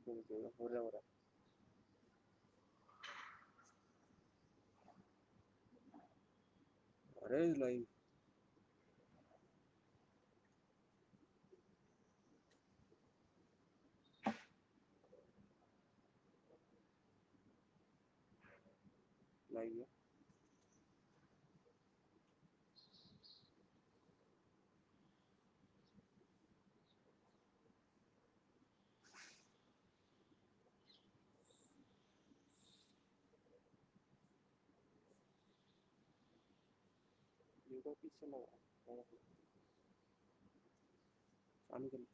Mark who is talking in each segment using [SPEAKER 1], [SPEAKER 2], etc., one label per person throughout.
[SPEAKER 1] हो रहा अरे लाइव लाइव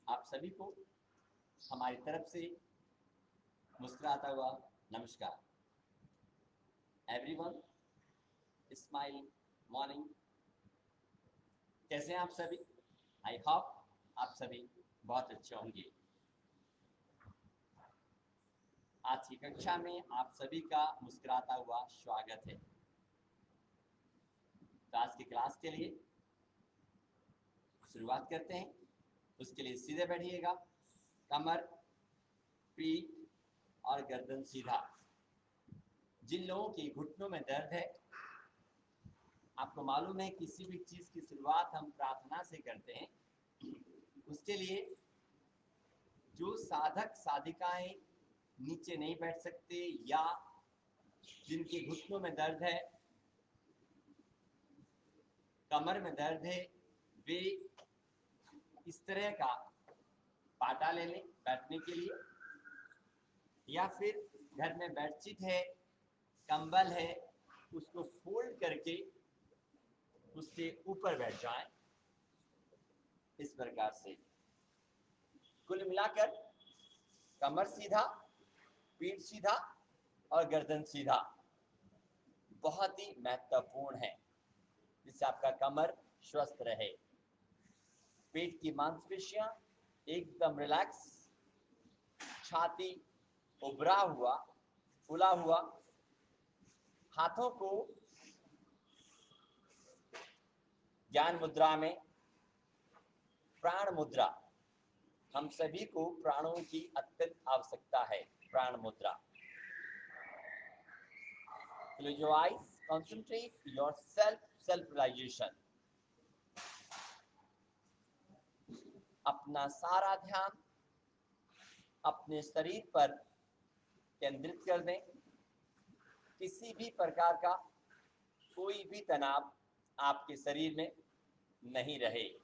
[SPEAKER 2] आप सभी को हमारी तरफ से मुस्कुराता हुआ नमस्कार। Everyone, smile morning. कैसे हैं आप सभी? आई होप आप सभी बहुत अच्छे होंगे। आज की कक्षा में आप सभी का मुस्कुराता हुआ स्वागत है। तो आज की क्लास के लिए शुरुआत करते हैं। उसके लिए सीधे बैठिएगा, कमर, पीठ और गर्दन सीधा। जिन लोगों के घुटनों में दर्द है, आपको मालूम है किसी भी चीज की शुरुआत हम प्रार्थना से करते हैं। उसके लिए जो साधक साधिकाएं नीचे नहीं बैठ सकते या जिनके घुटनों में दर्द है, कमर में दर्द है, वे इस तरह का पाटा ले लें बैठने के लिए, या फिर घर में बेडशीट है, कंबल है, उसको फोल्ड करके उसके ऊपर बैठ जाएं। इस प्रकार से कुल मिलाकर कमर सीधा, पीठ सीधा और गर्दन सीधा बहुत ही महत्वपूर्ण है, जिससे आपका कमर स्वस्थ रहे। पेट की मांसपेशियां एकदम रिलैक्स, छाती उभरा हुआ, फुला हुआ, हाथों को ज्ञान मुद्रा में प्राण मुद्रा, हम सभी को प्राणों की अत्यंत आवश्यकता है। प्राण मुद्रा। Close your eyes, concentrate yourself, self-realization. अपना सारा ध्यान अपने शरीर पर केंद्रित कर दें। किसी भी प्रकार का कोई भी तनाव आपके शरीर में नहीं रहे।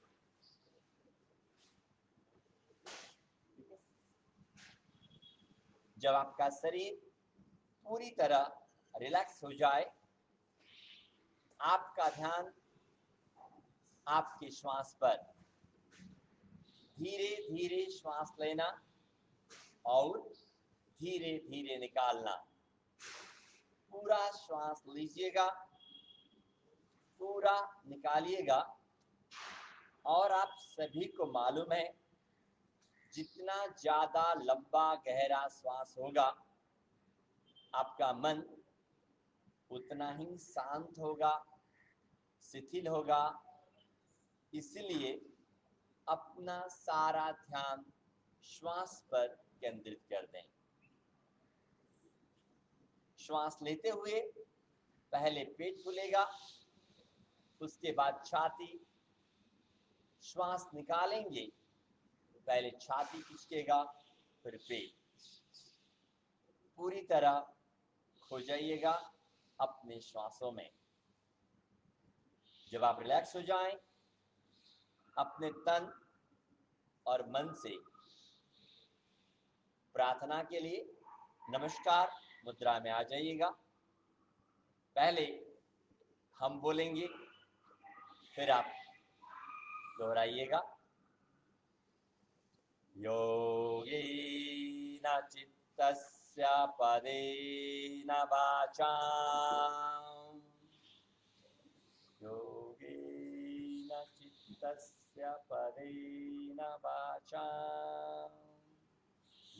[SPEAKER 2] जब आपका शरीर पूरी तरह रिलैक्स हो जाए, आपका ध्यान आपके श्वास पर, धीरे धीरे श्वास लेना और धीरे धीरे निकालना। पूरा श्वास लीजिएगा, पूरा निकालिएगा। और आप सभी को मालूम है, जितना ज्यादा लंबा गहरा श्वास होगा, आपका मन उतना ही शांत होगा, शिथिल होगा। इसलिए अपना सारा ध्यान श्वास पर केंद्रित कर दें। श्वास लेते हुए पहले पेट फूलेगा, उसके बाद छाती। श्वास निकालेंगे, पहले छाती खिंचेगा, फिर पेट। पूरी तरह खो जाइएगा अपने श्वासों में। जब आप रिलैक्स हो जाएं, अपने तन और मन से प्रार्थना के लिए नमस्कार मुद्रा में आ जाइएगा। पहले हम बोलेंगे, फिर आप दोहराइएगा। योगेन चित्तस्य पदेन वाचाम्, योगेन चित्तस्य पदेन वाचाम्,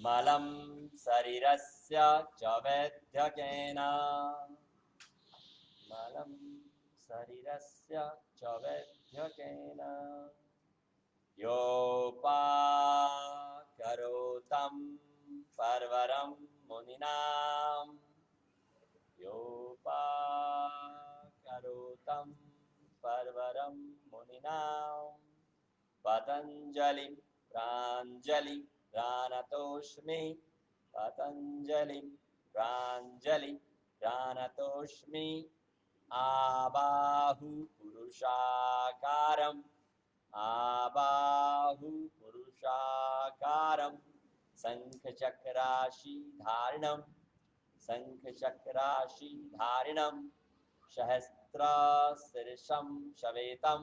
[SPEAKER 2] मलं शरीरस्य च वैद्यकेन, मलं शरीरस्य च वैद्यकेन, योपाकरोतं परवरम मुनिनाम योपाकरोतं परवरम मुनिनाम पतंजलिं प्राञ्जलि प्राणतोऽस्मि पतंजलिं प्राञ्जलि प्राणतोऽस्मि आबाहु पुरुषाकारम् आबाहु पुरुषाकारं शंखचक्राशीधारिणं शंखचक्राशीधारिणं सहस्रशीर्षं शवेतं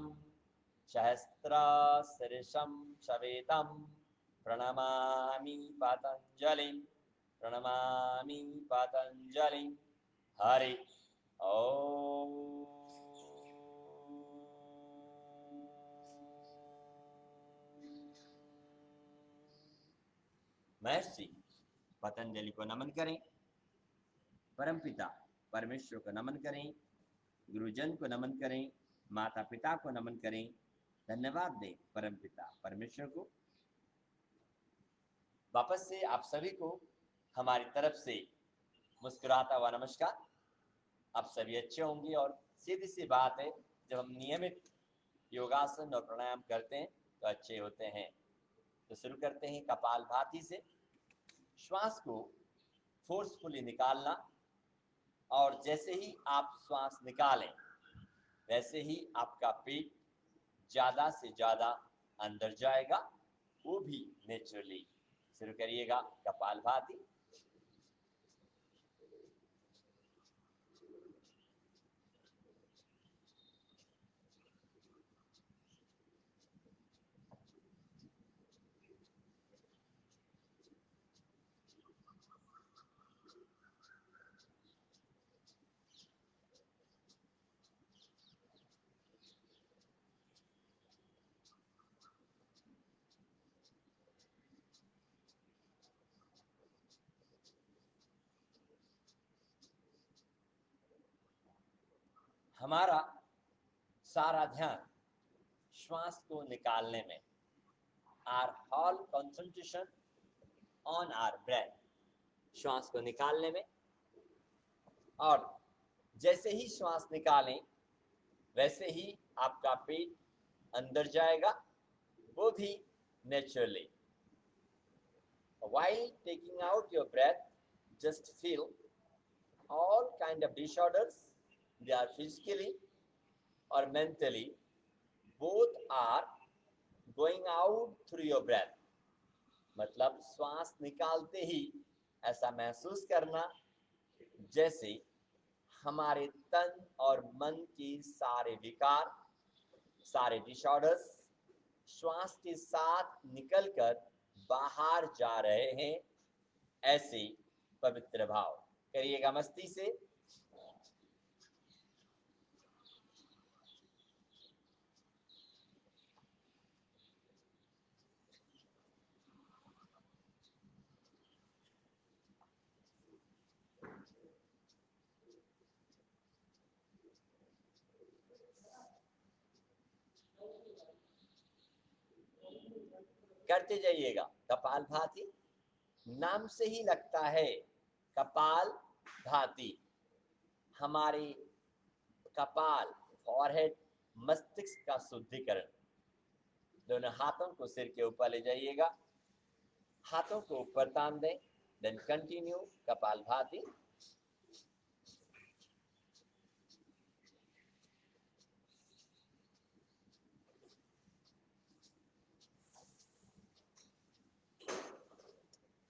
[SPEAKER 2] सहस्रशीर्षं शवेतं प्रणमामि पतंजलिं प्रणमामि पतंजलिं हरि ओम। महर्षि पतंजलि को नमन करें, परमपिता परमेश्वर को नमन करें, गुरुजन को नमन करें, माता पिता को नमन करें, धन्यवाद दें परमपिता परमेश्वर को। वापस से आप सभी को हमारी तरफ से मुस्कुराता हुआ नमस्कार। आप सभी अच्छे होंगे और सीधी सी बात है, जब हम नियमित योगासन और प्राणायाम करते हैं तो अच्छे होते हैं। तो शुरू करते हैं कपालभाति से। श्वास को फोर्सफुली निकालना, और जैसे ही आप श्वास निकालें वैसे ही आपका पेट ज़्यादा से ज़्यादा अंदर जाएगा, वो भी नेचुरली। शुरू करिएगा कपालभाति। हमारा सारा ध्यान श्वास को निकालने में, our all concentration on our breath, श्वास को निकालने में। और जैसे ही श्वास निकालें वैसे ही आपका पेट अंदर जाएगा, वो भी naturally. While taking out your breath, just feel all kind of disorders, they are physically or mentally, both are going out through your breath. मतलब श्वास निकालते ही ऐसा महसूस करना जैसे हमारे तन और मन के सारे विकार, सारे डिसऑर्डर्स श्वास के साथ निकलकर बाहर जा रहे हैं, ऐसे पवित्र भाव करिएगा मस्ती से। करते जाइएगा कपालभाति। नाम से ही लगता है कपाल भाति। हमारे कपाल, फॉरहेड, मस्तिष्क का शुद्धिकरण। दोनों हाथों को सिर के ऊपर ले जाइएगा, हाथों को ऊपर तान दें, देन कंटिन्यू कपालभाति।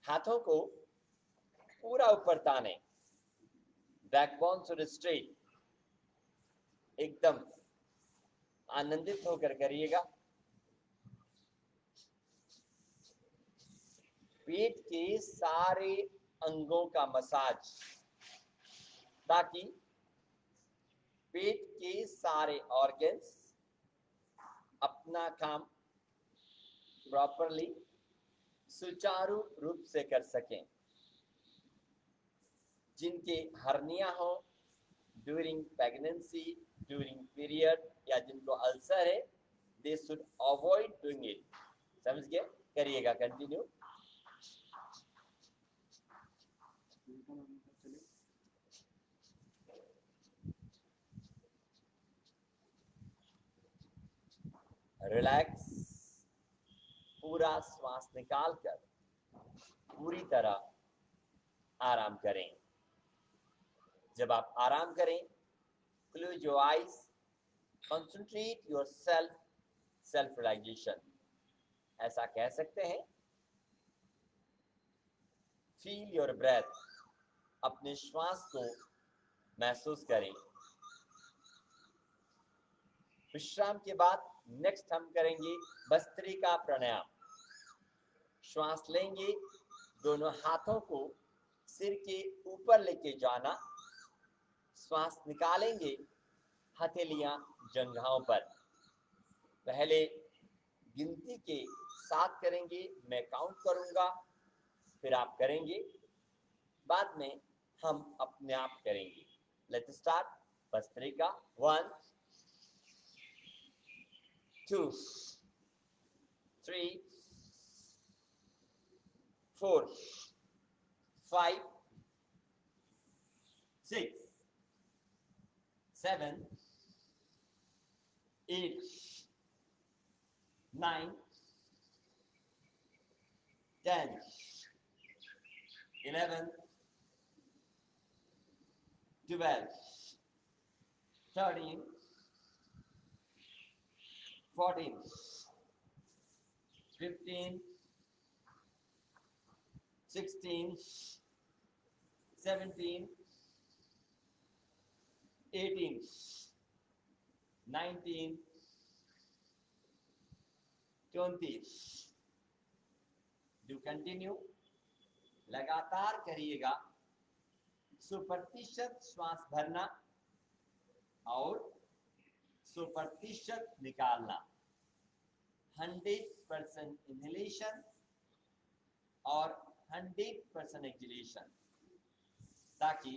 [SPEAKER 2] हाथों को पूरा ऊपर ताने, बैकबोन टू स्ट्रेट, एकदम आनंदित होकर करिएगा। पेट के सारे अंगों का मसाज, ताकि पेट के सारे ऑर्गन्स अपना काम प्रॉपरली सुचारू रूप से कर सकें। जिनके हर्निया हो ड्यूरिंग प्रेगनेंसी, ड्यूरिंग पीरियड, या जिनको अल्सर है, they should avoid doing it. समझ गए? करिएगा कंटिन्यू। रिलैक्स, पूरा श्वास निकालकर पूरी तरह आराम करें। जब आप आराम करें, close your eyes, concentrate your self realization. ऐसा कह सकते हैं, फील योर ब्रेथ, अपने श्वास को महसूस करें। विश्राम के बाद नेक्स्ट हम करेंगे भस्त्रिका प्राणायाम। श्वास लेंगे, दोनों हाथों को सिर के ऊपर लेके जाना, श्वास निकालेंगे, हथेलियां जंघाओं पर। पहले गिनती के 7 करेंगे, मैं काउंट करूंगा, फिर आप करेंगे, बाद में हम अपने आप करेंगे। Let's start bhastrika. 1 2 3 4 5 6 7 8 9 10 11 12 13 14 15 16 17 18 19 20। Do continue, लगातार करिएगा। 100% श्वास भरना और 100% निकालना। 100% इनहेलेशन और 100% एक्सहेलेशन, ताकि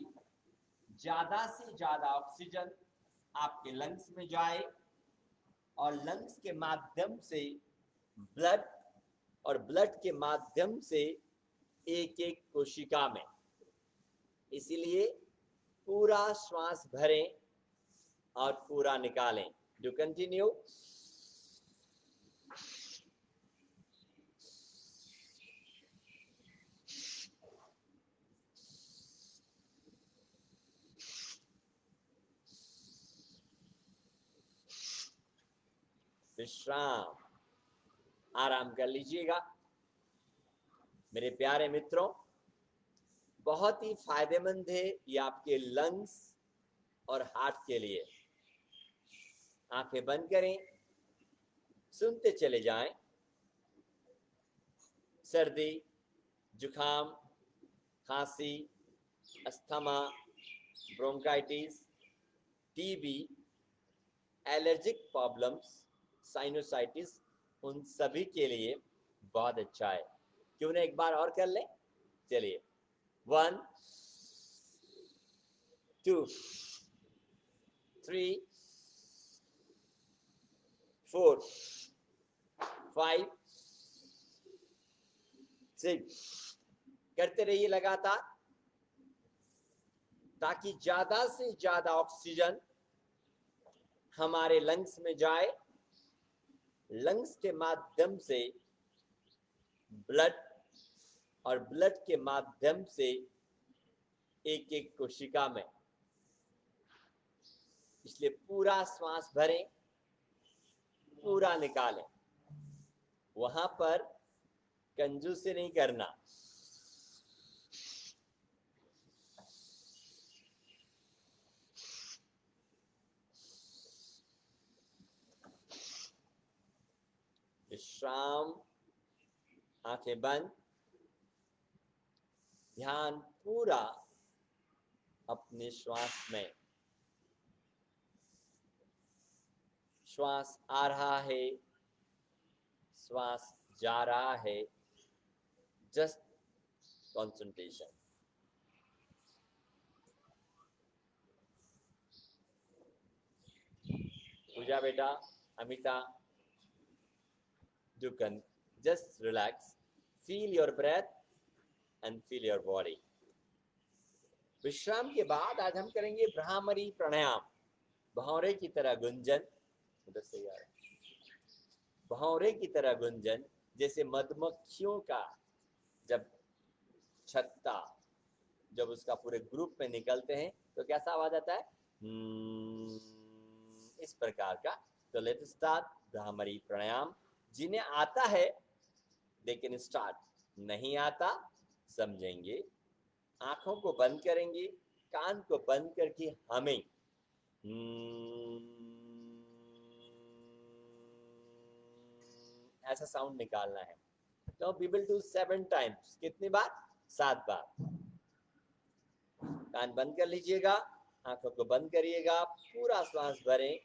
[SPEAKER 2] ज्यादा से ज्यादा ऑक्सीजन आपके लंग्स में जाए और लंग्स के माध्यम से ब्लड और ब्लड के माध्यम से एक एक कोशिका में। इसीलिए पूरा श्वास भरें और पूरा निकालें। Do continue. विश्राम, आराम कर लीजिएगा। मेरे प्यारे मित्रों, बहुत ही फायदेमंद है ये आपके लंग्स और हार्ट के लिए। आंखें बंद करें, सुनते चले जाएं। सर्दी, जुखाम, खांसी, asthma, bronchitis, TB, allergic problems, sinusitis, उन सभी के लिए बहुत अच्छा है। क्यों ना एक बार और कर लें। चलिए, 1 2 3 4 5 6। करते रहिए लगातार, ताकि ज्यादा से ज्यादा ऑक्सीजन हमारे लंग्स में जाए, लंग्स के माध्यम से ब्लड और ब्लड के माध्यम से एक एक कोशिका में। इसलिए पूरा श्वास भरें, पूरा निकालें। वहां पर कंजूसी नहीं करना। विश्राम, आंखें बंद, ध्यान पूरा अपने श्वास में। श्वास आ रहा है, श्वास जा रहा है, जस्ट कंसंट्रेशन। पूजा बेटा, Amita, you can just relax, feel your breath and feel your body. विश्राम के बाद आज हम करेंगे भ्रामरी प्राणायाम। भौरे की तरह गुंजन। उधर से आ रहा है। भौरे की तरह गुंजन, जैसे मधुमक्खियों का जब छत्ता जब उसका पूरे ग्रुप में निकलते हैं तो कैसा आवाज आता है, इस प्रकार का। तो लेट्स स्टार्ट भ्रामरी प्राणायाम। जिन्हें आता है दे कैन स्टार्ट, नहीं आता समझेंगे। आंखों को बंद करेंगे, कान को बंद करके हमें ऐसा साउंड निकालना है। तो वी विल डू 7 टाइम्स। कितनी बार? 7 बार। कान बंद कर लीजिएगा, आंखों को बंद करिएगा, पूरा श्वास भरें।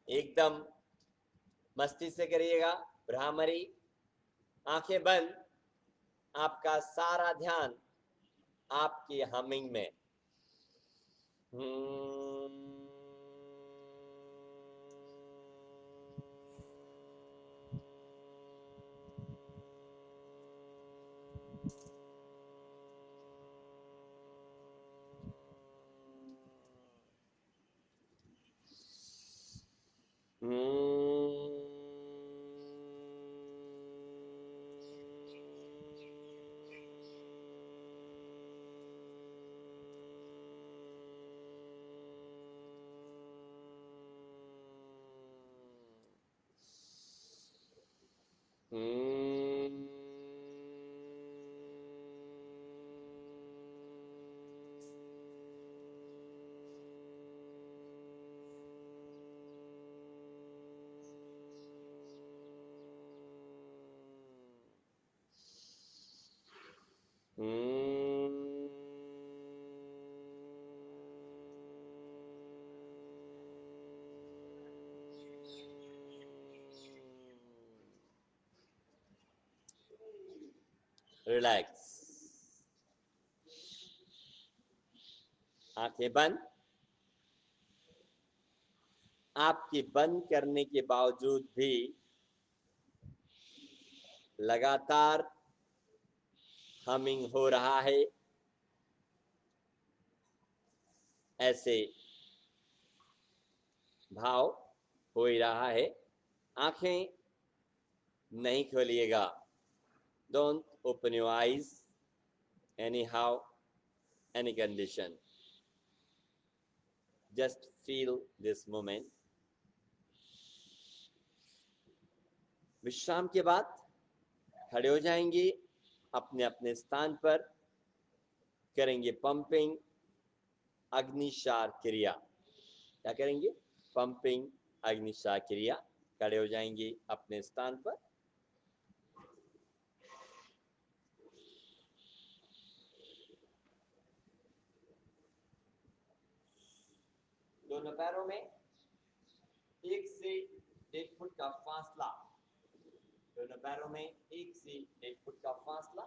[SPEAKER 2] एकदम मस्ती से करिएगा भ्रामरी। आंखें बंद, आपका सारा ध्यान आपकी हमिंग में। रिलैक्स, आंखें बंद। आपके बंद करने के बावजूद भी लगातार हमिंग हो रहा है, ऐसे भाव हो ही रहा है। आंखें नहीं खोलिएगा। Don't open your eyes anyhow, any condition. Just feel this moment. विश्राम के बाद खड़े हो जाएंगे, अपने अपने स्थान पर करेंगे पंपिंग अग्निसार क्रिया। क्या करेंगे? पंपिंग अग्निसार क्रिया। खड़े हो जाएंगे अपने स्थान पर। दोनों पैरों में 1 से 1 फुट का फासला। दोनों पैरों में 1 से 1 फुट का फासला।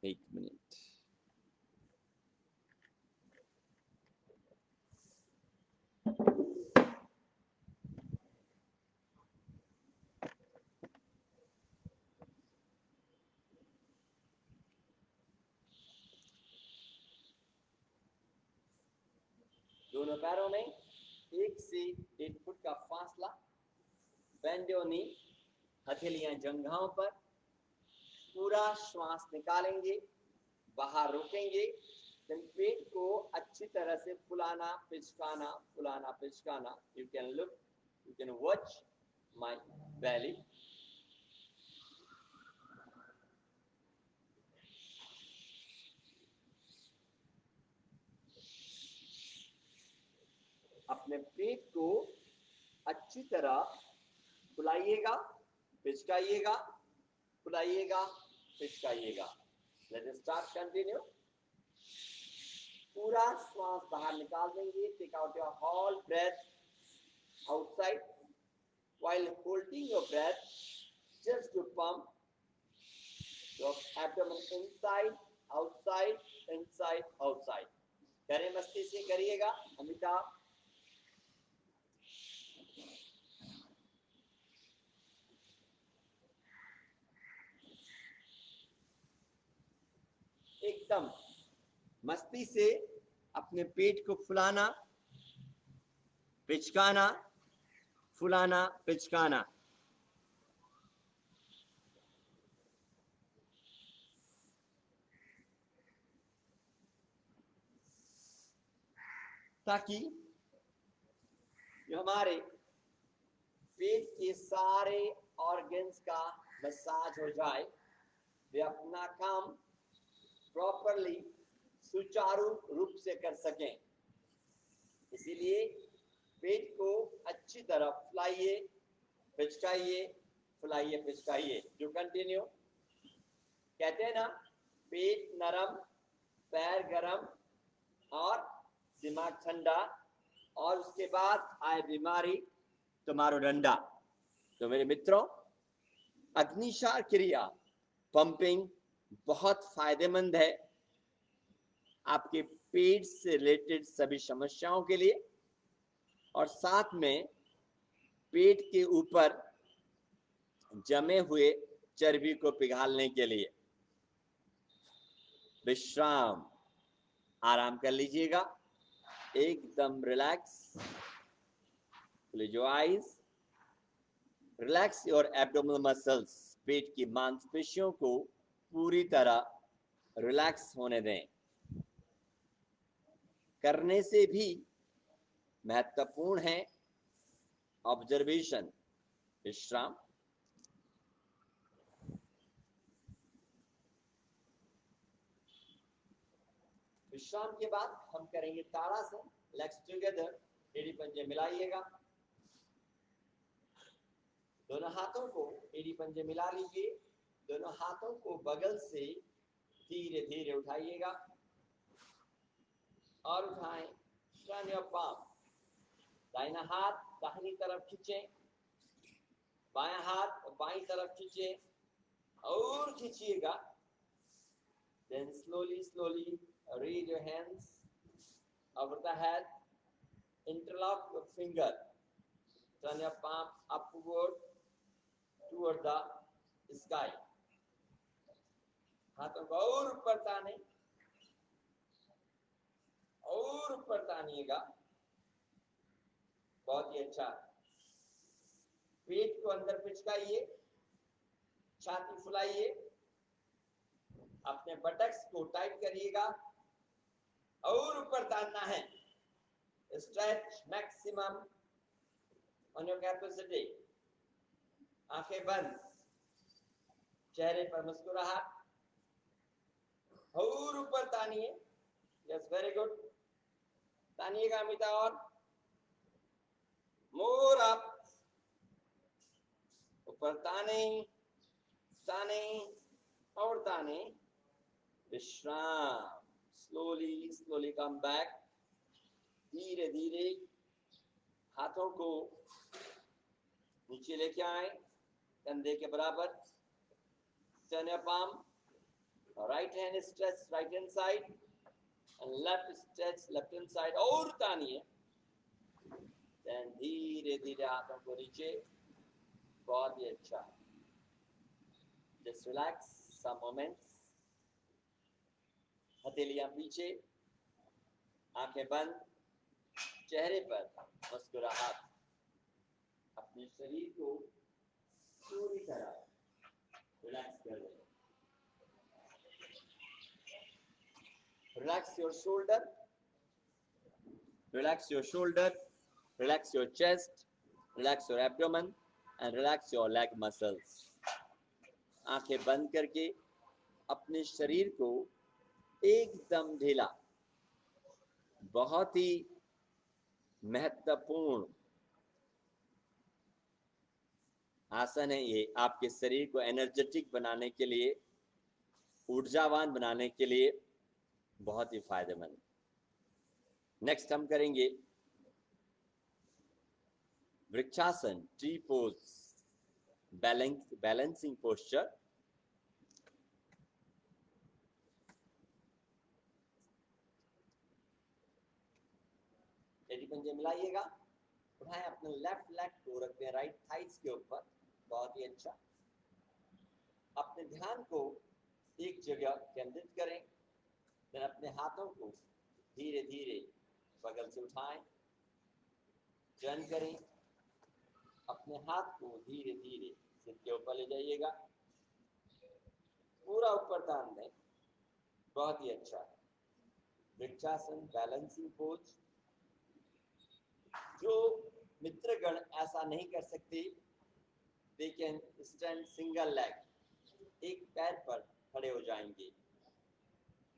[SPEAKER 2] एक मिनट। दोनों पैरों में 1 से 1 फुट का फासला। बेंड योर नी, हथेलियां जंघाओं पर। पूरा श्वास निकालेंगे, बाहर रोकेंगे। पेट को अच्छी तरह से फुलाना पिचकाना, फुलाना पिचकाना। You can look, you can watch my belly. अपने पेट को अच्छी तरह फुलाइएगा, पिचकाइएगा, फुलाइएगा, पिचकाइएगा। Let us start, continue. पूरा श्वास बाहर निकाल देंगे। Take out your whole breath outside while holding your breath, just to pump your abdomen inside, outside, inside, outside. करें, मस्ती से करिएगा अमिताभ। एकदम मस्ती से अपने पेट को फुलाना, पिचकाना, फुलाना, पिचकाना। ताकि जो हमारे पेट के सारे ऑर्गन्स का मसाज हो जाए, वे अपना काम प्रॉपरली सुचारू रूप से कर सकें। इसीलिए पेट को अच्छी तरह फुलाइए, पिचकाइए, फुलाइए, पिचकाइए। जो कंटिन्यू। कहते हैं ना, पेट नरम, पैर गरम और दिमाग ठंडा, और उसके बाद आए बीमारी तो मारो डंडा। तो मेरे मित्रों, अग्निसार क्रिया पंपिंग बहुत फायदेमंद है आपके पेट से रिलेटेड सभी समस्याओं के लिए, और साथ में पेट के ऊपर जमे हुए चर्बी को पिघालने के लिए। विश्राम, आराम कर लीजिएगा, एकदम relax. Close your eyes, relax your abdominal muscles. पेट की मांसपेशियों को पूरी तरह रिलैक्स होने दें। करने से भी महत्वपूर्ण है ऑब्जर्वेशन, विश्राम। विश्राम के बाद हम करेंगे ताड़ासन। लेग्स टुगेदर, एड़ी पंजे मिलाइएगा। दोनों हाथों को एड़ी पंजे मिला लीजिए। दोनों हाथों को बगल से धीरे धीरे उठाइएगा और उठाएं। Turn your palm. दाहिना हाथ दाहिनी तरफ खींचें, बायां हाथ बाईं तरफ खींचें और खींचिएगा। Then slowly, slowly raise your hands over the head. Interlock your finger. Turn your palm upward toward the sky. हाथों को और ऊपर ताने, और ऊपर तानिएगा। बहुत ही अच्छा। पेट को अंदर पिचकाइए, छाती फुलाइए, अपने बटक्स को टाइट करिएगा और ऊपर तानना है। Stretch maximum on your capacity. आंखें बंद, चेहरे पर मुस्कुराहट, और ऊपर तानिए। Yes, very good. तानिएगा अमिता, और मोर अप। ऊपर ताने, ताने और ताने। विश्राम। Slowly slowly come back. धीरे धीरे हाथों को नीचे लेके आए, कंधे के बराबर। Turn your palm. Right hand stretch right hand side and left stretch left hand side, और तानिए। देन धीरे धीरे हाथों को नीचे। बहुत ही अच्छा। Just relax some moments. हथेलियां पीछे, आंखें बंद, चेहरे पर मुस्कुराहट। अपने शरीर को पूरी तरह रिलैक्स कर दें। Relax your shoulder, relax your shoulder, relax your chest, relax your abdomen and relax your leg muscles. आंखें बंद करके अपने शरीर को एकदम ढीला, बहुत ही महत्वपूर्ण आसन है ये, आपके शरीर को एनर्जेटिक बनाने के लिए, ऊर्जावान बनाने के लिए बहुत ही फायदेमंद। नेक्स्ट हम करेंगे वृक्षासन, ट्री पोज, बैलेंसिंग पोस्चर। एडी पंजे मिलाइएगा, उठाएं अपने लेफ्ट लेग को, रखते हैं राइट थाइस के ऊपर, बहुत ही अच्छा। अपने ध्यान को एक जगह केंद्रित करें, फिर अपने हाथों को धीरे धीरे बगल से उठाएं, टर्न करें, अपने हाथ को धीरे धीरे सिर के ऊपर ले जाइएगा, पूरा ऊपर तान दें, बहुत ही अच्छा। Vrikshasana, balancing pose. जो मित्रगण ऐसा नहीं कर सकते, they can stand single leg, एक पैर पर खड़े हो जाएंगे,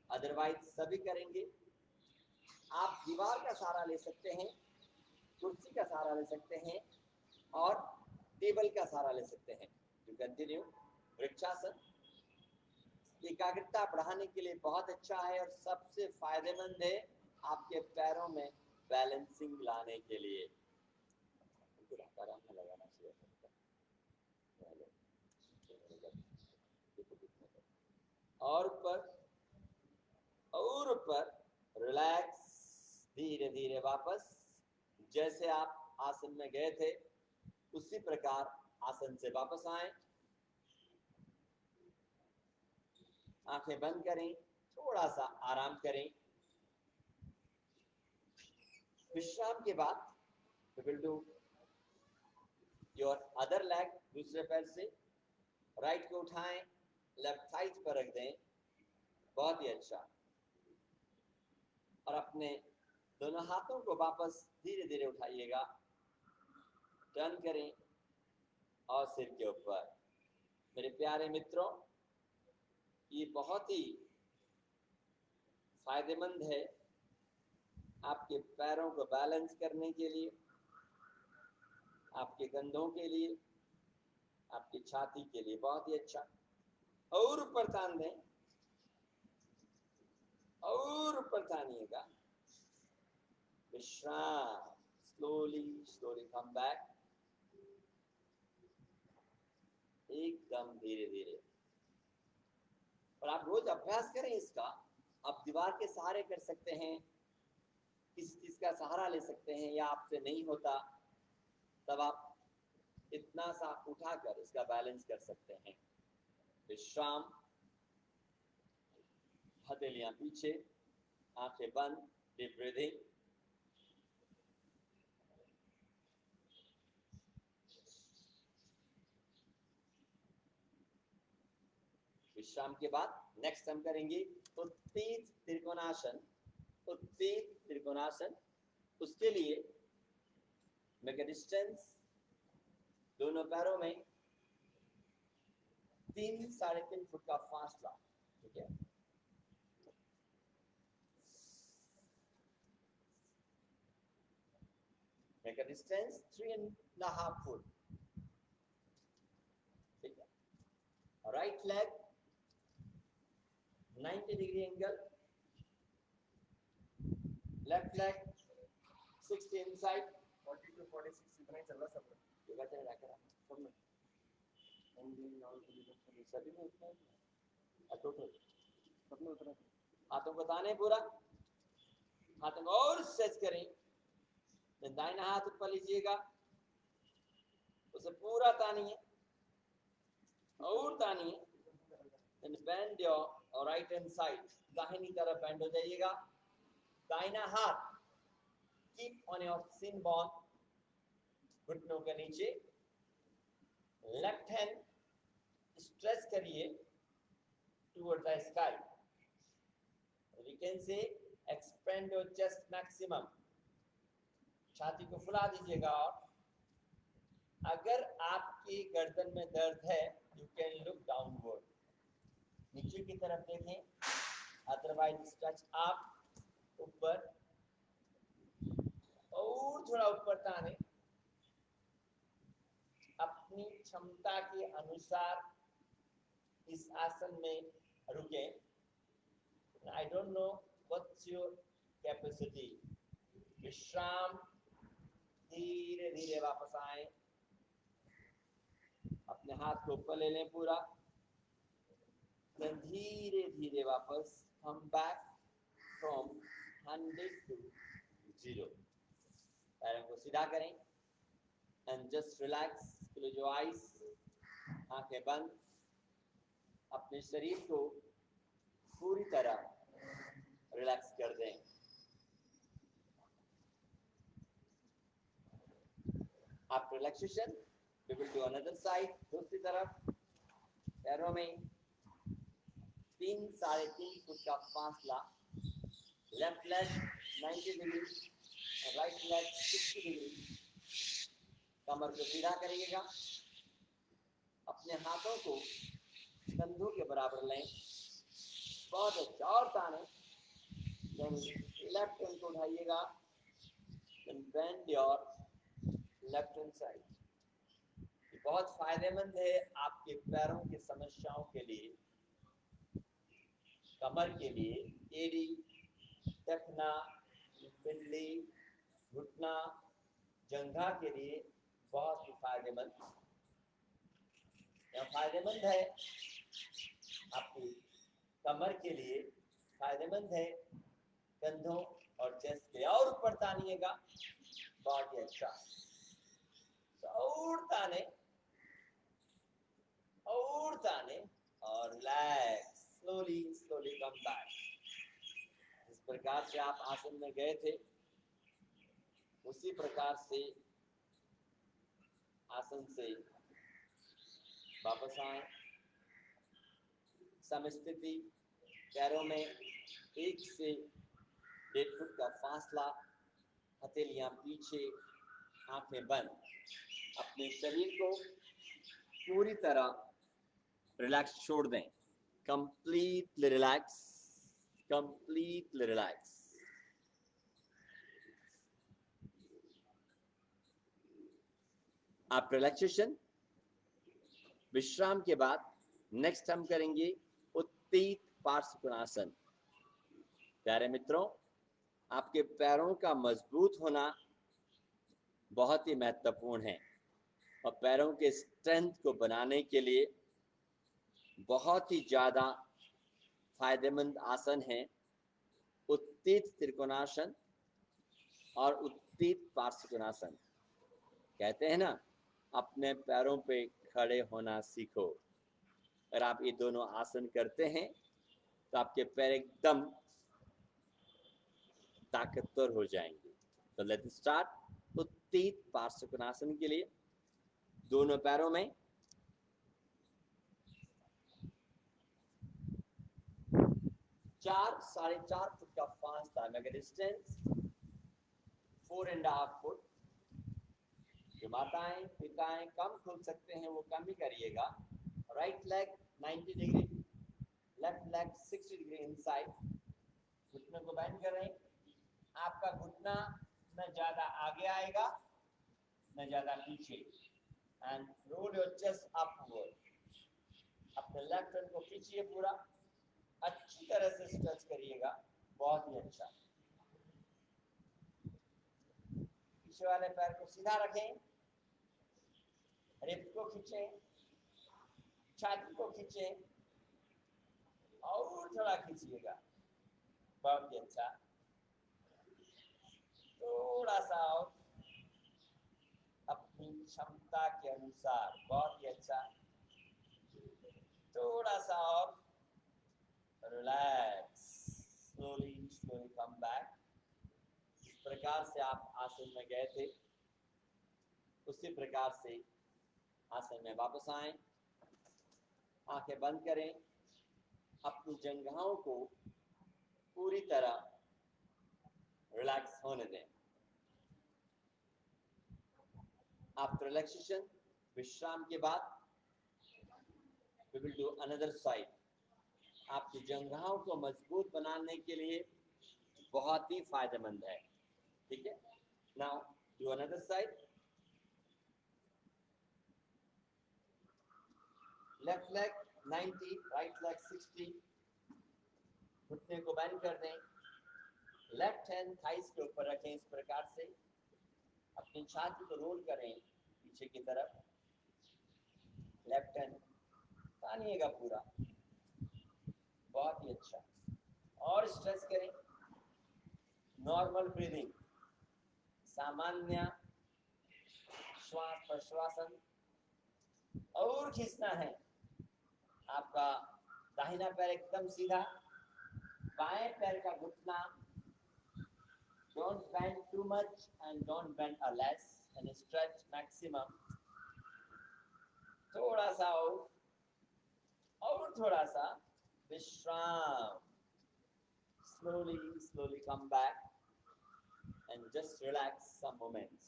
[SPEAKER 2] अदरवाइज सभी करेंगे। आप दीवार का सहारा ले सकते हैं, कुर्सी का सहारा ले सकते हैं और टेबल का सहारा ले सकते हैं। टू कंटिन्यू, वृक्षासन एकाग्रता बढ़ाने के लिए बहुत अच्छा है और सबसे फायदेमंद है आपके पैरों में बैलेंसिंग लाने के लिए। लगाना चाहिए और ऊपर रिलैक्स, धीरे धीरे वापस जैसे आप आसन में गए थे उसी प्रकार आसन से वापस आए। आंखें बंद करें, थोड़ा सा आराम करें। विश्राम के बाद we will do your other leg, दूसरे पैर से राइट को उठाएं, लेफ्ट थाइस पर रख दें, बहुत ही अच्छा। और अपने दोनों हाथों को वापस धीरे धीरे उठाइएगा, टर्न करें और सिर के ऊपर। मेरे प्यारे मित्रों, ये बहुत ही फायदेमंद है आपके पैरों को बैलेंस करने के लिए, आपके कंधों के लिए, आपकी छाती के लिए, बहुत ही अच्छा। और ऊपर तान दें और ऊपर तानिएगा। विश्राम, स्लोली स्लोली कम बैक, एकदम धीरे धीरे। और आप रोज अभ्यास करें इसका। आप दीवार के सहारे कर सकते हैं, किसी चीज का सहारा ले सकते हैं, या आपसे नहीं होता तब आप इतना सा उठाकर इसका बैलेंस कर सकते हैं। विश्राम, हथेलियां पीछे, आंखें बंद, डीप ब्रीदिंग। विश्राम के बाद नेक्स्ट हम करेंगे उत्पीत त्रिकोणासन। उत्पीत त्रिकोणासन, उसके लिए मेक अ डिस्टेंस, दोनों पैरों में 3-3.5 फुट का फासला, ठीक है। मेक अ डिस्टेंस 3.5 फुट, ठीक है। Right leg 90 degree angle, left leg 60 inside, 40 to 46 इतना ही चल रहा सब योगा चल रहा है सब में, सभी में उतना टोटल सब में उतना। हाथों को ताने पूरा, हाथों को और स्ट्रेच करें, दाहिना हाथ ऊपर लीजिएगा, उसे पूरा तानिए और तानिए, then bend your right hand side, दाहिनी तरफ बेंड हो जाइएगा। दाहिना हाथ keep on your shin bone, घुटनों के नीचे। लेफ्ट हैंड स्ट्रेच करिए towards the sky, we can say expand your chest maximum, छाती को फुला दीजिएगा। और अगर आपकी गर्दन में दर्द है, you can look downward, नीचे की तरफ देखें, अदरवाइज स्ट्रेच अप, ऊपर और और थोड़ा ऊपर ताने, अपनी क्षमता के अनुसार इस आसन में रुके। I don't know what's your capacity. विश्राम, धीरे धीरे वापस आए, अपने हाथ को ऊपर ले लें पूरा, धीरे धीरे वापस come back from 100 to 0। पैरों को सीधा करें and just relax, close your eyes, आंखें बंद, अपने शरीर को पूरी तरह रिलैक्स कर दें। After relaxation, we will do another side, दूसरी तरफ। पैरों में 3-3.5 फुट का फासला, left leg 90 degree, right leg 60 degree. कमर को सीधा करिएगा, अपने हाथों को कंधों के बराबर लें, बहुत अच्छा, और ताने। लेफ्ट हैंड को उठाइएगा, bend your left hand side. बहुत फायदेमंद है आपके पैरों की समस्याओं के लिए, कमर के लिए, एड़ी, टखना, पिंडली, घुटना, जंघा के लिए बहुत ही फायदेमंद। यह फायदेमंद है आपकी कमर के लिए, फायदेमंद है कंधों और चेस्ट के। और ऊपर तानिएगा, बहुत ही अच्छा, और ताने, और ताने, और relax, slowly slowly come back. जिस प्रकार से आप आसन में गए थे उसी प्रकार से आसन से वापस आए। समस्थिति, पैरों में 1 से 1.5 फुट का फासला, हथेलियां पीछे, आंखें बंद, अपने शरीर को पूरी तरह रिलैक्स छोड़ दें। Completely relax, completely relax. आप रिलैक्सेशन, विश्राम के बाद नेक्स्ट हम करेंगे उत्तीत पार्श्वकोणासन। प्यारे मित्रों, आपके पैरों का मजबूत होना बहुत ही महत्वपूर्ण है और पैरों के स्ट्रेंथ को बनाने के लिए बहुत ही ज़्यादा फायदेमंद आसन है उत्तीत त्रिकोणासन और उत्तीत पार्श्वकोणासन। कहते हैं ना, अपने पैरों पे खड़े होना सीखो। अगर आप ये दोनों आसन करते हैं तो आपके पैर एकदम ताकतवर हो जाएंगे। तो लेट्स स्टार्ट। उत्तीत पार्श्वकोणासन के लिए दोनों पैरों में 4-4.5 फुट का फासला, मेगा डिस्टेंस 4.5 फुट। जो माताएं पिताएं कम खोल सकते हैं वो कम ही करिएगा। Right leg 90 degree, left leg 60 degree inside. घुटने को बेंड करें। आपका घुटना न ज्यादा आगे आएगा न ज्यादा पीछे। And roll your chest upward. अपने लेफ्ट हैंड को खींचिए पूरा, अच्छी तरह से स्ट्रेच करिएगा, बहुत ही अच्छा। पीछे वाले पैर को सीधा रखें, रिप को खींचें, छाती को खींचें और थोड़ा खींचिएगा, बहुत ही अच्छा। थोड़ा सा और अपनी क्षमता के अनुसार, बहुत ही अच्छा। थोड़ा सा और, relax, slowly slowly come back. जिस प्रकार से आप आसन में गए थे उसी प्रकार से आसन में वापस आएं। आंखें बंद करें, अपनी जंघाओं को पूरी तरह रिलैक्स होने दें। आफ्टर रिलैक्सेशन, विश्राम के बाद we will do another side। आपकी जंघाओं को मजबूत बनाने के लिए बहुत ही फायदेमंद है, ठीक है। Now do another side. Left leg 90, right leg 60. घुटने को बेंड कर दें, लेफ्ट हैंड थाइस के ऊपर रखें इस प्रकार से, अपनी छाती को रोल करें पीछे की तरफ, लेफ्ट हैंड तानिएगा पूरा, बहुत ही अच्छा, और स्ट्रेच करें, नॉर्मल ब्रीदिंग, सामान्य श्वास प्रश्वासन, और खींचना है, आपका दाहिना पैर एकदम सीधा, बाएं पैर का घुटना, don't bend too much and don't bend a less, and stretch maximum, थोड़ा सा और थोड़ा सा विश्राम, slowly come back and just relax some moments.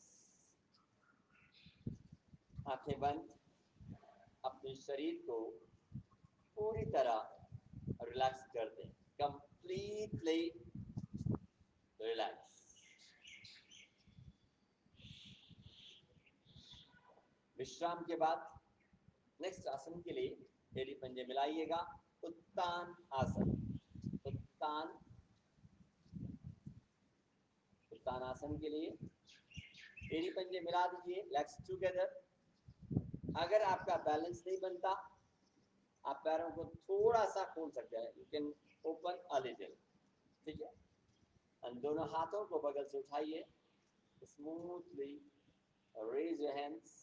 [SPEAKER 2] आंखें बंद, अपने शरीर को पूरी तरह रिलैक्स कर दें, completely relax. विश्राम के बाद नेक्स्ट आसन के लिए एड़ी पंजे मिलाइएगा, उत्तान आसन, उत्तान आसन के लिए एड़ी पंजे मिला दीजिए, लेग्स टुगेदर। अगर आपका बैलेंस नहीं बनता, आप पैरों को थोड़ा सा खोल सकते हैं, you can open a little, ठीक है। और दोनों हाथों को बगल से उठाइए, smoothly raise your hands,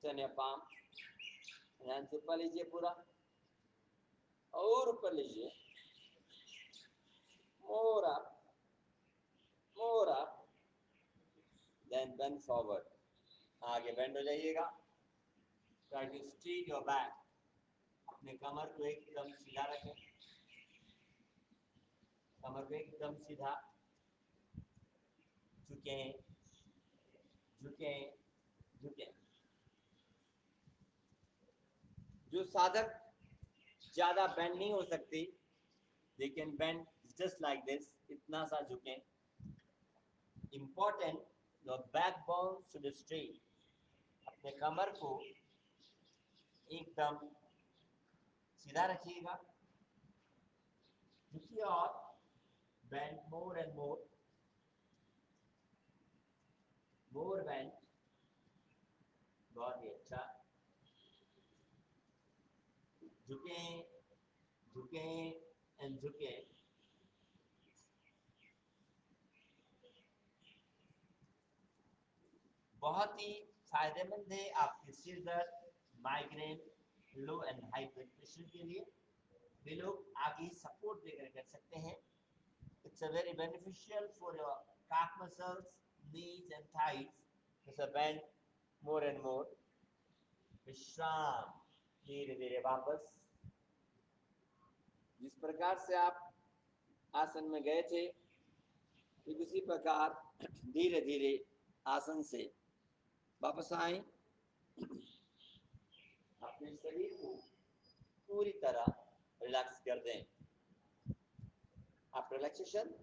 [SPEAKER 2] turn your palm, hands ऊपर लीजिए पूरा, और ऊपर लीजिए, more up, then bend forward, आगे बेंड हो जाइएगा, try to straight your back, अपने कमर को एकदम सीधा रखें, कमर को एकदम सीधा, झुकें झुकें झुकें। जो साधक ज्यादा बेंड नहीं हो सकती, they can bend just like this, इतना सा झुकें। Important, your backbone should straight, अपने कमर को एकदम सीधा रखिएगा, झुकिए और bend more and more bend, बहुत ही अच्छा, झुकें झुकें एंड झुकें। बहुत ही फायदेमंद है आपके सिर दर्द, migraine, low and high blood pressure के लिए, वे लोग आगे सपोर्ट देकर कर सकते हैं। It's a very beneficial for your calf muscles, knees and thighs. Just a bend more and more. विश्राम, धीरे धीरे वापस, जिस प्रकार से आप आसन में गए थे, ठीक उसी प्रकार धीरे धीरे आसन से वापस आए, अपने शरीर को पूरी तरह रिलैक्स कर दें। आप रिलैक्सेशन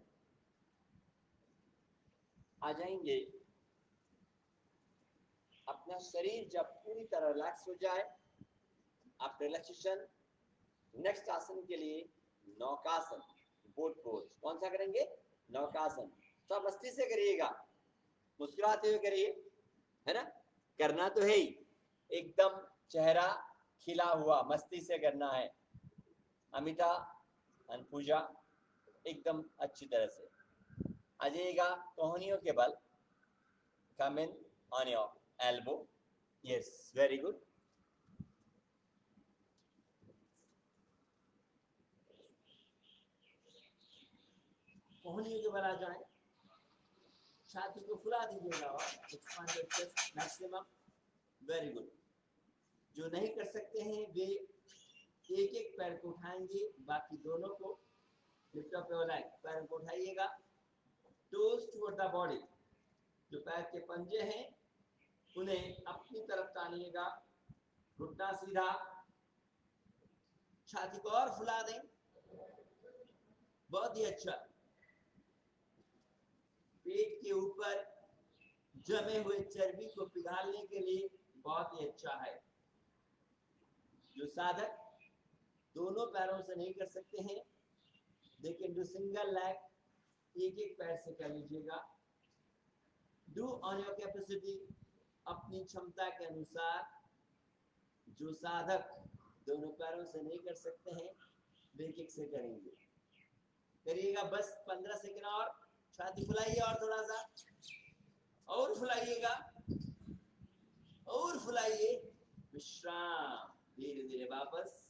[SPEAKER 2] आ जाएंगे, अपना शरीर जब पूरी तरह रिलैक्स हो जाए, आप रिलैक्सेशन नेक्स्ट आसन के लिए नौकासन, बोट पोज, कौन सा करेंगे? नौकासन। तो आप मस्ती से करिएगा, मुस्कुराते हुए करिए, है ना, करना तो है ही, एकदम चेहरा खिला हुआ मस्ती से करना है। अमिता और पूजा एकदम अच्छी तरह से आ जाइएगा, कोहनियों के बल, come in on your elbow, yes, very good. कोहनियों के बल आ जाए, छाती को फुला दीजिएगा और expand your chest maximum, very good. जो नहीं कर सकते हैं वे एक एक पैर को उठाएंगे, बाकी दोनों को लिफ्ट अप योर लेग, पैर को उठाइएगा, टोज टुवर्ड द बॉडी, जो पैर के पंजे हैं उन्हें अपनी तरफ तानिएगा, घुटना सीधा, छाती को और फुला दें, बहुत ही अच्छा। पेट के ऊपर जमे हुए चर्बी को पिघालने के लिए बहुत ही अच्छा है। जो साधक दोनों पैरों से नहीं कर सकते हैं, they can do single leg, एक एक पैर से कर लीजिएगा। डू ऑन योर कैपेसिटी, अपनी क्षमता के अनुसार। जो साधक दोनों पैरों से नहीं कर सकते हैं, वे एक एक से करेंगे। करिएगा बस 15 सेकंड और। छाती फुलाइए और थोड़ा सा और फुलाइएगा और फुलाइए। विश्राम, धीरे धीरे वापस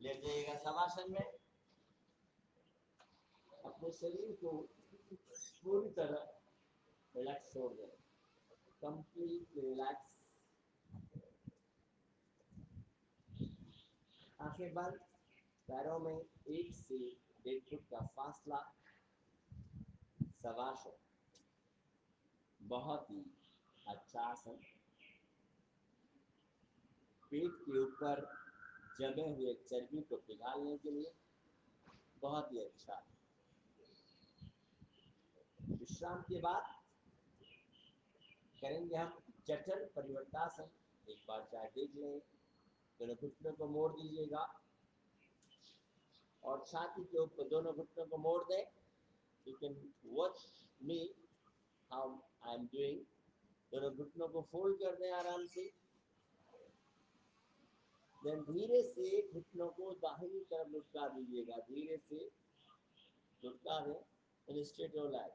[SPEAKER 2] लेट जाइएगा शवासन में। अपने शरीर को पूरी तरह रिलैक्स छोड़ दें, कंप्लीट रिलैक्स। आंखें बंद, पैरों में 1 से 1.5 फुट का फासला। शवासन बहुत ही अच्छा आसन। पेट के ऊपर जमे हुए चर्बी को पिघालने के लिए बहुत ही अच्छा है। विश्राम के बाद करेंगे हम जठर परिवर्तासन। एक बार चाहे देख लें। दोनों घुटनों को मोड़ दीजिएगा और छाती के ऊपर दोनों घुटनों को मोड़ दें। You can watch me how I am doing. दोनों घुटनों को फोल्ड कर दें आराम से। देन धीरे से घुटनों को दाहिनी तरफ लुटका दीजिएगा। धीरे से लुटका दें, स्ट्रेट और लैग।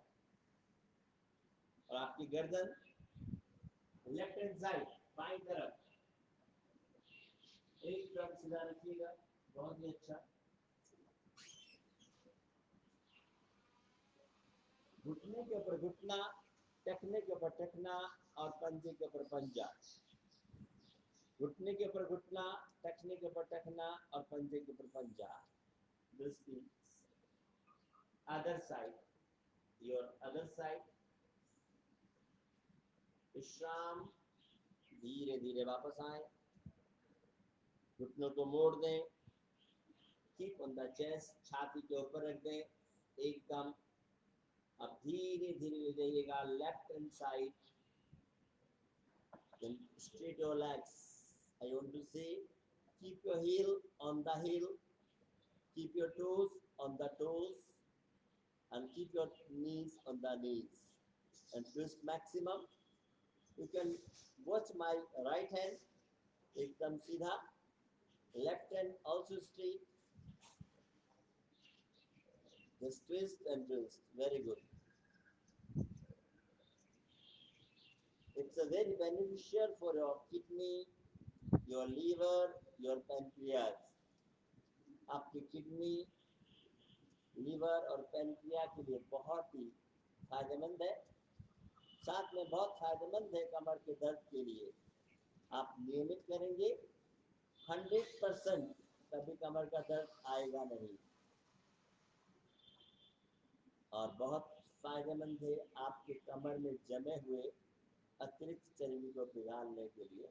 [SPEAKER 2] और आपकी गर्दन लेफ्ट हैंड साइड, बाईं तरफ, एक तरफ सीधा रखिएगा। बहुत ही अच्छा। घुटने के ऊपर घुटना, टखने के ऊपर टखना और पंजे के ऊपर पंजा। घुटने के ऊपर घुटना, टखने के ऊपर टखना और पंजे के ऊपर पंजा। This means other side, your other side. विश्राम, धीरे धीरे वापस आए। घुटनों को मोड़ दें। कीप ऑन द चेस्ट, छाती के ऊपर रख दें एकदम। अब धीरे धीरे ले जाइएगा left hand side. Then straight your legs. I want to say, keep your heel on the heel, keep your toes on the toes, and keep your knees on the knees. And twist maximum. You can watch my right hand, एकदम सीधा. Left hand also straight. Just twist and twist. Very good. It's a very beneficial for your kidney, your liver, your pancreas. आपकी kidney, liver और pancreas के लिए बहुत ही फायदेमंद है। साथ में बहुत फायदेमंद है कमर के दर्द के लिए। आप नियमित करेंगे 100% कभी कमर का दर्द आएगा नहीं। और बहुत फायदेमंद है आपके कमर में जमे हुए अतिरिक्त चर्बी को पिघालने के लिए।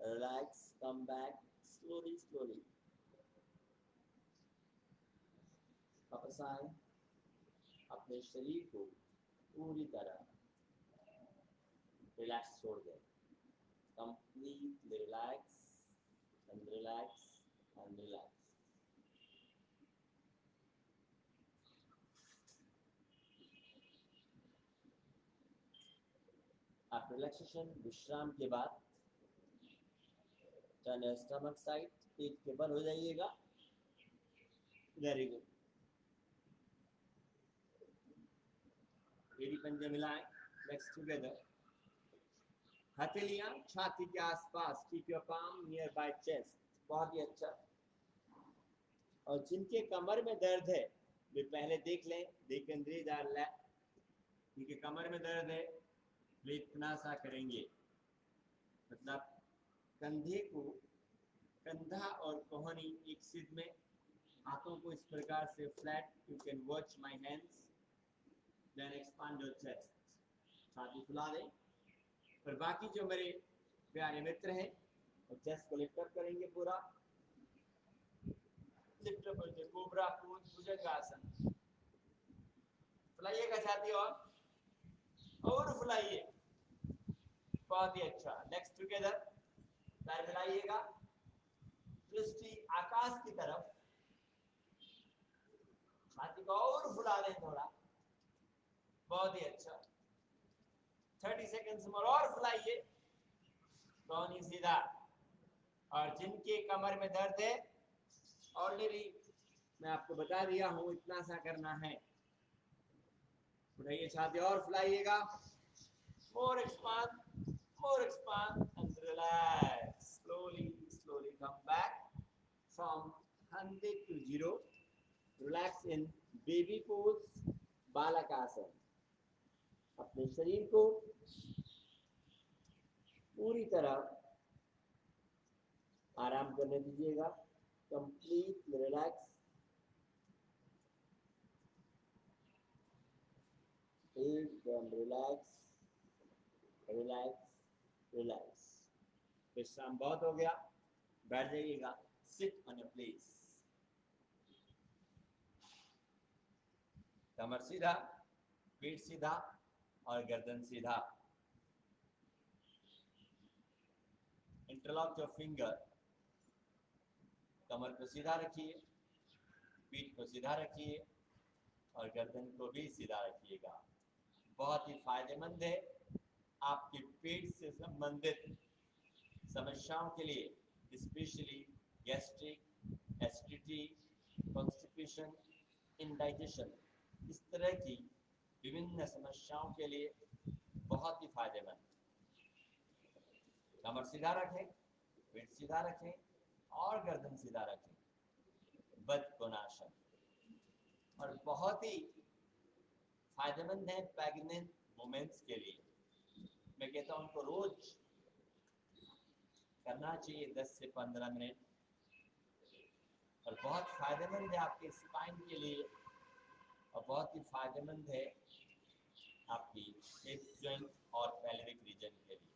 [SPEAKER 2] Relax, come back, slowly slowly. वापस आए, अपने शरीर को पूरी तरह रिलैक्स छोड़ दें। Completely relax and relax and relax. आप रिलैक्सेशन विश्राम के बाद टर्न योर स्टमक साइड, पेट के बल हो जाइएगा। Very good. एड़ी पंजे मिलाएं, लेग्स टुगेदर। हथेलियां छाती के आसपास, keep your palm near by chest. बहुत ही अच्छा। और जिनके कमर में दर्द है वे पहले देख लें, they can breathe out lap. जिनके कमर में दर्द है वे इतना सा करेंगे, मतलब कंधे को, कंधा और कोहनी एक सिद्ध में, हाथों को इस प्रकार से flat. You can watch my hands. Then expand your chest, छाती फुला दें। और बाकी जो मेरे प्यारे मित्र हैं वो चेस्ट को लिफ्ट अप करेंगे पूरा। लिफ्ट अप करके कोबरा पोज, भुजंगासन, फुलाइएगा छाती और फुलाइए, बहुत ही अच्छा। लेग्स टुगेदर, पैर मिलाइएगा, दृष्टि आकाश की तरफ, छाती को और फुला दें थोड़ा, बहुत ही अच्छा। 30 सेकंड्स में और फुलाइए, दोनों सीधा। और जिनके कमर में दर्द है, ऑलरेडी मैं आपको बता दिया हूं, इतना सा करना है। उठाइए छाती और फुलाइएगा, more expand and relax. Slowly come back from 100 to 0. Relax in baby pose, Balakasana. अपने शरीर को पूरी तरह आराम करने दीजिएगा, कंप्लीट रिलैक्स, एकदम रिलैक्स रिलैक्स रिलैक्स। विश्राम बहुत हो गया, बैठ जाइएगा, सिट ऑन योर प्लेस। कमर सीधा, पीठ सीधा और गर्दन सीधा। इंटरलॉक योर फिंगर, कमर को सीधा रखिए, पीठ को सीधा रखिए और गर्दन को भी सीधा रखिएगा। बहुत ही फायदेमंद है आपके पेट से संबंधित समस्याओं के लिए, specially gastric, acidity, constipation, indigestion, इस तरह की विभिन्न समस्याओं के लिए बहुत ही फायदेमंद। कमर सीधा रखें, पेट सीधा रखें और गर्दन सीधा रखें, बदकोनासन। और बहुत ही फायदेमंद है प्रेग्नेंट वुमेन्स के लिए। मैं कहता हूं उनको रोज करना चाहिए 10 से 15 मिनट, और बहुत फायदेमंद है आपके स्पाइन के लिए, और बहुत ही फायदेमंद है आपकी हिप जॉइंट और पेल्विक रीजन के लिए।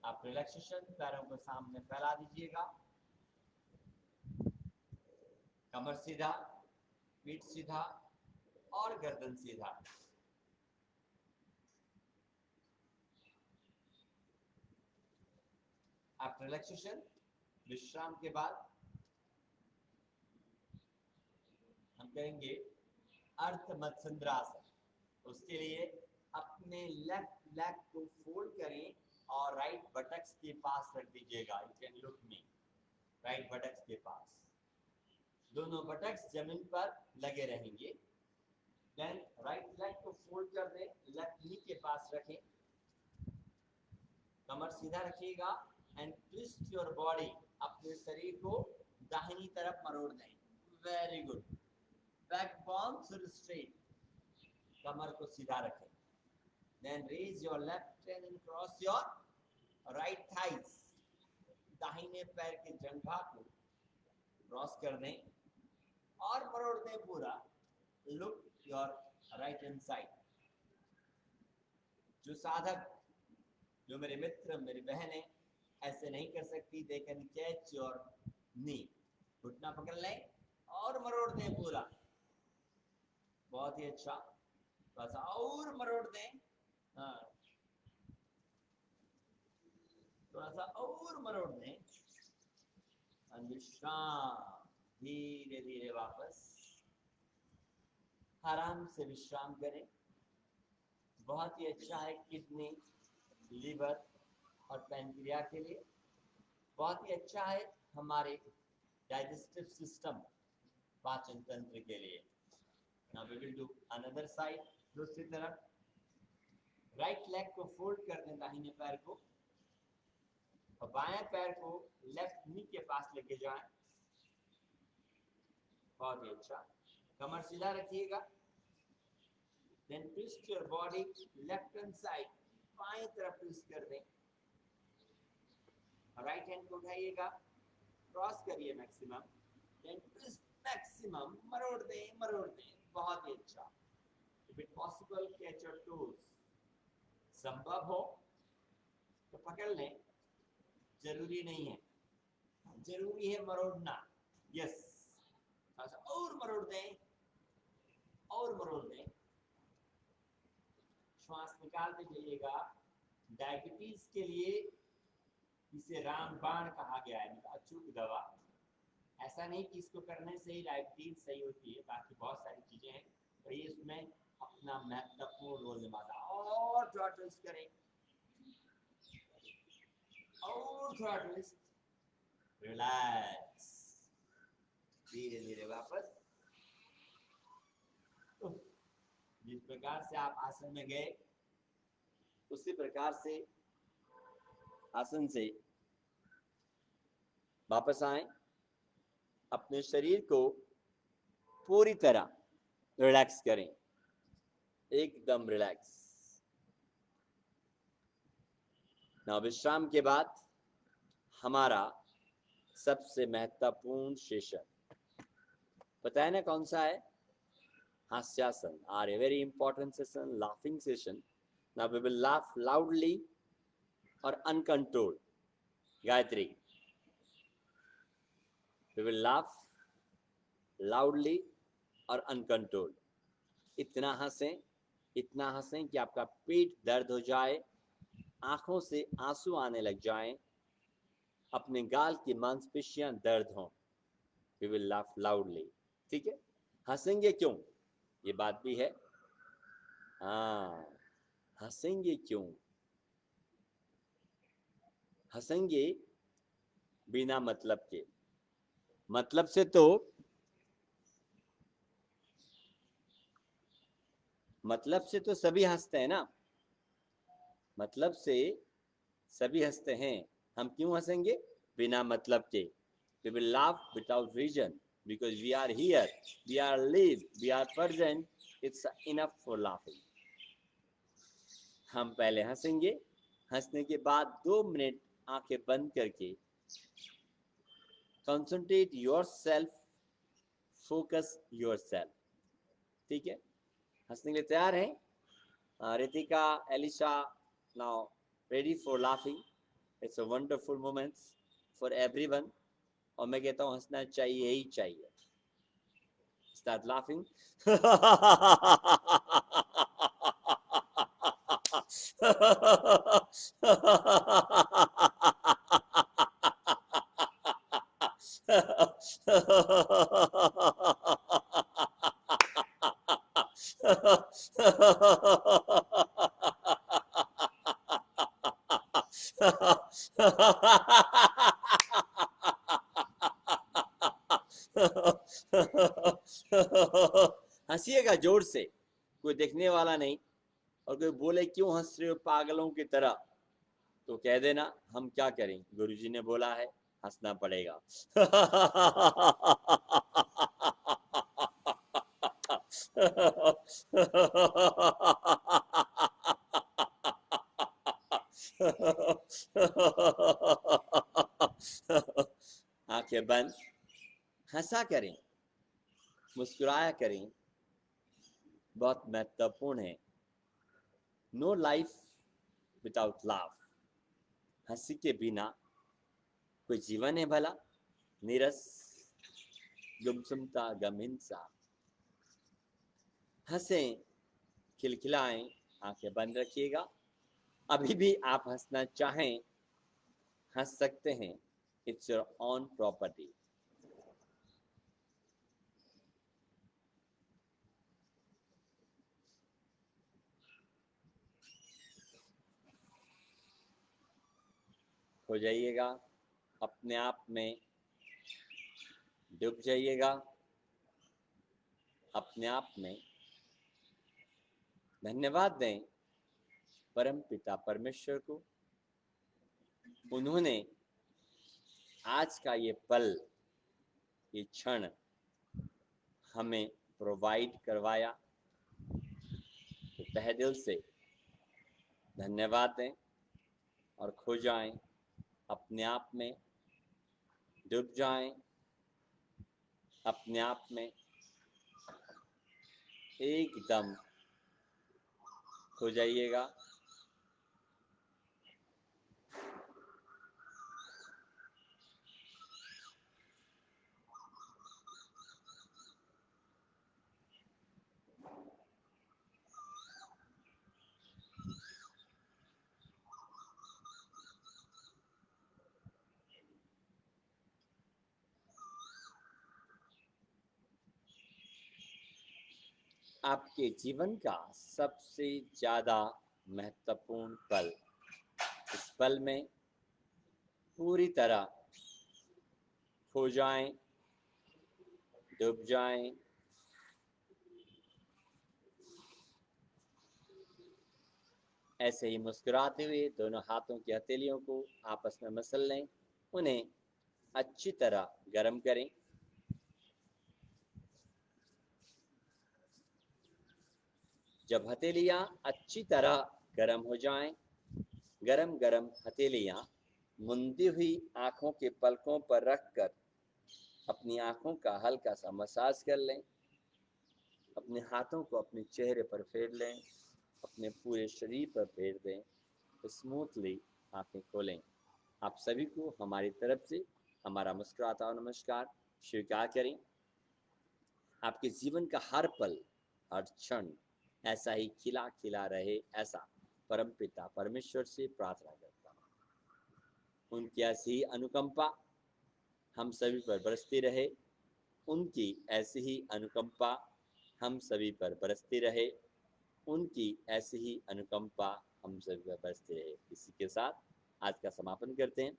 [SPEAKER 2] आप रिलैक्सेशन, पैरों को सामने फैला दीजिएगा, कमर सीधा, पीठ सीधा और गर्दन सीधा। आप रिलैक्सेशन, विश्राम के बाद हम करेंगे अर्थ मत्स्येंद्रासन। उसके लिए अपने लेफ्ट लेग को फोल्ड करें और राइट बटक्स के पास रख दीजिएगा। You can look me, right buttocks के पास, दोनों बटक्स जमीन पर लगे रहेंगे। देन राइट लेग को फोल्ड कर दें, लेफ्ट नी के पास रखें, कमर सीधा रखिएगा एंड ट्विस्ट योर बॉडी, अपने शरीर को दाहिनी तरफ मरोड़ दें। Very good, backbone should straight, कमर को सीधा रखें। Then raise your left hand and cross your right thighs, दाहिने पैर के जंघा को क्रॉस कर दें और मरोड़ दें पूरा। Look your right hand side. जो साधक, जो मेरे मित्र, मेरी बहनें ऐसे नहीं कर सकती, they can catch your knee, घुटना पकड़ लें और मरोड़ दें पूरा। बहुत ही अच्छा, बस और मरोड़ दें, हाँ, थोड़ा सा और मरोड़ दें। विश्राम, धीरे धीरे वापस आराम से विश्राम करें। बहुत ही अच्छा है किडनी, लीवर और पैनक्रिया के लिए, बहुत ही अच्छा है हमारे डाइजेस्टिव सिस्टम, पाचन तंत्र के लिए। Now we will do another side, दूसरी तरफ। राइट लेग को फोल्ड कर दें, दाहिने पैर को, और बाएं पैर को लेफ्ट नी के पास लेके जाएं। बहुत ही अच्छा, कमर सीधा रखिएगा। Then twist your body left hand side, बाएं तरफ ट्विस्ट कर दें। राइट हैंड को उठाइएगा, क्रॉस करिए मैक्सिमम, देन ट्विस्ट मैक्सिमम, मरोड़ दें मरोड़ दें। बहुत ही अच्छा। If it possible catch your toes, संभव हो तो पकड़ लें, जरूरी नहीं है, जरूरी है मरोड़ना, यस, थोड़ा सा और मरोड़ दें, और मरोड़ दें। श्वास निकालते जाइएगा। डायबिटीज के लिए इसे रामबाण कहा गया है, मतलब अचूक दवा। ऐसा नहीं कि इसको करने से ही डायबिटीज सही होती है, बाकी बहुत सारी चीजें हैं, और ये इसमें अपना महत्वपूर्ण रोल निभाता है। और थोड़ा ट्विस्ट करें, और थोड़ा ट्विस्ट, रिलैक्स, धीरे धीरे वापस। जिस प्रकार से आप आसन में गए उसी प्रकार से आसन से वापस आए। अपने शरीर को पूरी तरह रिलैक्स करें, एकदम रिलैक्स। ना विश्राम के बाद हमारा सबसे महत्वपूर्ण सेशन पता है ना कौन सा है? हास्यासन, are a very important session, laughing session. Now we will laugh loudly और uncontrolled. Gayatri, we will laugh loudly और अनकंट्रोल्ड। इतना हंसें कि आपका पेट दर्द हो जाए, आंखों से आंसू आने लग जाएं, अपने गाल की मांसपेशियां दर्द हों। वी विल लाफ लाउडली, ठीक है? हंसेंगे क्यों, ये बात भी है। हाँ, हंसेंगे क्यों? हंसेंगे बिना मतलब के। मतलब से तो सभी हंसते हैं ना, मतलब से सभी हंसते हैं। हम क्यों हंसेंगे? बिना मतलब के। We will laugh without reason because we are here, we are live, we are present. It's enough for laughing. हम पहले हंसेंगे, हंसने के बाद 2 मिनट आंखें बंद करके concentrate yourself, focus yourself. ठीक है? हंसने के लिए तैयार हैं? Ritika, Elisha, now ready for laughing. It's a wonderful moment for everyone. और मैं कहता हूँ हंसना चाहिए ही चाहिए। Start laughing. हंसिएगा जोर से, कोई देखने वाला नहीं। और कोई बोले क्यों हंस रहे हो पागलों की तरह, तो कह देना हम क्या करें, गुरुजी ने बोला है हंसना पड़ेगा। आंखें बंद, हंसा करें, मुस्कुराया करें, बहुत महत्वपूर्ण है। No life without laugh. हंसी के बिना कोई जीवन है भला? नीरस, गुमसुमता, गमहिंसा। हंसें, खिलखिलाएं, आंखें बंद रखिएगा। अभी भी आप हंसना चाहें हंस सकते हैं, इट्स योर ऑन प्रॉपर्टी। हो जाइएगा, अपने आप में डूब जाइएगा, अपने आप में। धन्यवाद दें परम पिता परमेश्वर को, उन्होंने आज का ये पल, ये क्षण हमें प्रोवाइड करवाया। तो तहे दिल से धन्यवाद दें और खो जाएं, अपने आप में डूब जाएं, अपने आप में एकदम खो जाइएगा। आपके जीवन का सबसे ज़्यादा महत्वपूर्ण पल। इस पल में पूरी तरह खो जाएं, डूब जाएं, ऐसे ही मुस्कुराते हुए दोनों हाथों की हथेलियों को आपस में मसल लें, उन्हें अच्छी तरह गर्म करें। जब हथेलियां अच्छी तरह गर्म हो जाएं, गरम गरम हथेलियां मुंदी हुई आंखों के पलकों पर रखकर अपनी आंखों का हल्का सा मसाज कर लें। अपने हाथों को अपने चेहरे पर फेर लें, अपने पूरे शरीर पर फेर दें, स्मूथली आंखें खोलें। आप सभी को हमारी तरफ से हमारा मुस्कुराता हुआ नमस्कार स्वीकार करें। आपके जीवन का हर पल, हर क्षण ऐसा ही खिला खिला रहे, ऐसा परमपिता परमेश्वर से प्रार्थना करता हूँ। उनकी ऐसी ही अनुकंपा हम सभी पर बरसती रहे, उनकी ऐसी ही अनुकंपा हम सभी पर बरसती रहे, उनकी ऐसी ही अनुकंपा हम सभी पर बरसती रहे। इसी के साथ आज का समापन करते हैं।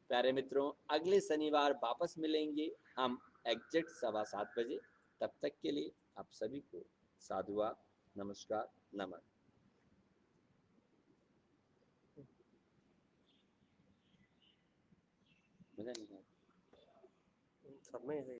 [SPEAKER 2] प्यारे मित्रों, अगले शनिवार वापस मिलेंगे हम एग्जैक्ट 7:15 बजे। तब तक के लिए आप सभी को साधुवाद, नमस्कार, नमन। मजा नहीं आया?
[SPEAKER 1] सब में